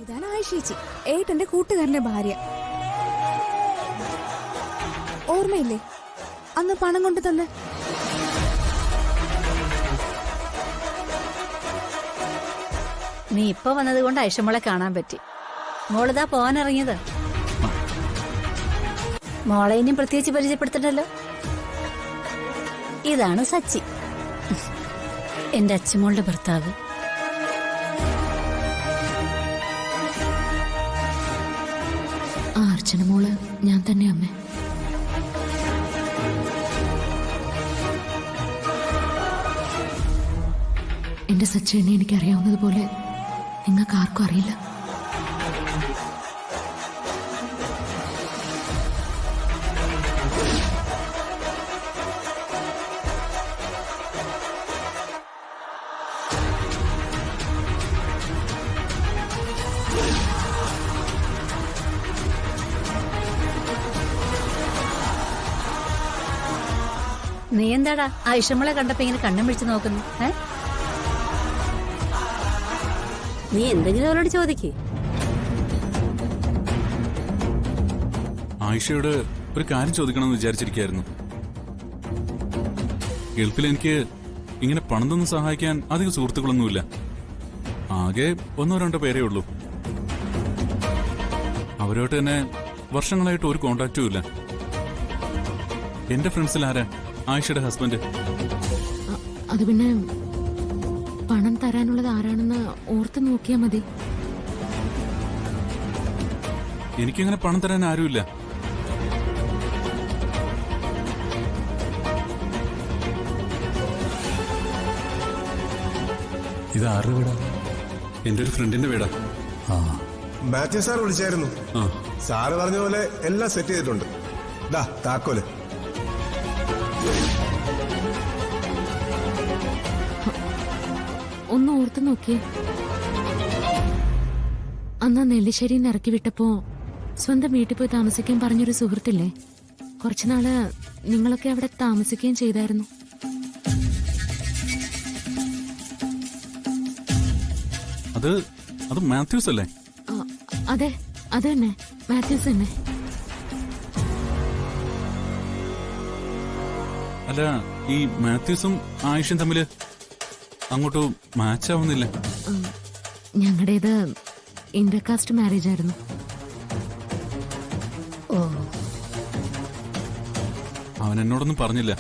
ഇതാണ് ആയിഷേച്ചി, ഏട്ടന്റെ കൂട്ടുകാരന്റെ ഭാര്യ. ഓർമ്മയില്ലേ അന്ന് പണം കൊണ്ട് തന്നെ? നീ ഇപ്പൊ വന്നത് കൊണ്ട് ഐഷമോളെ കാണാൻ പറ്റി. മോളിതാ പോവാനിറങ്ങിയത്. മോളെ ഇനിയും പ്രത്യേകിച്ച് പരിചയപ്പെടുത്തണ്ടല്ലോ. ഇതാണ് സച്ചി, എന്റെ അച്ഛമോളുടെ ഭർത്താവ്. ആ അർച്ചന മോള് ഞാൻ തന്നെ അമ്മേ. എന്റെ സച്ചിനെ എനിക്കറിയാവുന്നതുപോലെ നിങ്ങൾക്ക് ആർക്കും അറിയില്ല. നീ എന്താടാ ഐഷമോളെ കണ്ടപ്പോ ഇങ്ങനെ കണ്ണും പിടിച്ച് നോക്കുന്നു? നീ എന്തെങ്കിലും അവരോട് ചോദിക്കേ. ആയിഷയോട് ഒരു കാര്യം ചോദിക്കണമെന്ന് വിചാരിച്ചിരിക്കായിരുന്നു. ഗൾഫിൽ എനിക്ക് ഇങ്ങനെ പണം തന്ന് സഹായിക്കാൻ അധികം സുഹൃത്തുക്കളൊന്നുമില്ല. ആകെ 1-2 പേരേ ഉള്ളൂ. അവരോട്ട് തന്നെ വർഷങ്ങളായിട്ട് ഒരു കോണ്ടാക്റ്റും ഇല്ല. എന്റെ ഫ്രണ്ട്സിൽ ആരാ ആയിഷയുടെ ഹസ്ബൻഡ്. അത് പിന്നെ പണം തരാനുള്ളത് ആരാണെന്ന് ഓർത്ത് നോക്കിയാ മതി. എനിക്കങ്ങനെ പണം തരാൻ ആരുമില്ല. ഇത് ആരുടെ വീടാ? എന്റെ ഒരു ഫ്രണ്ടിന്റെ വീടാ. മാത്യു സാർ വിളിച്ചായിരുന്നു. സാറ് പറഞ്ഞ പോലെ എല്ലാം സെറ്റ് ചെയ്തിട്ടുണ്ട്. ദാ താക്കോല്. ഒന്ന് ഓർത്ത് നോക്കിയേ. അന്ന് നെല്ലിശ്ശേരിയിൽ നിന്ന് ഇറക്കി വിട്ടപ്പോ സ്വന്തം വീട്ടിൽ പോയി താമസിക്കാൻ പറഞ്ഞൊരു സുഹൃത്തില്ലേ? കുറച്ചുനാള് നിങ്ങളൊക്കെ അവിടെ താമസിക്കുകയും ചെയ്തായിരുന്നു. അത് മാത്യൂസ് അല്ലേ? അതെ, അത് തന്നെ, മാത്യൂസ് തന്നെ. അല്ല, ഈ മാത്യൂസും ആയിഷയും തമ്മില് അങ്ങോട്ട് മാച്ച് ആവുന്നില്ല. ഞങ്ങളുടേത് ഇന്റർകാസ്റ്റ് മാരേജ് ആയിരുന്നു. അവൻ എന്നോടൊന്നും പറഞ്ഞില്ല.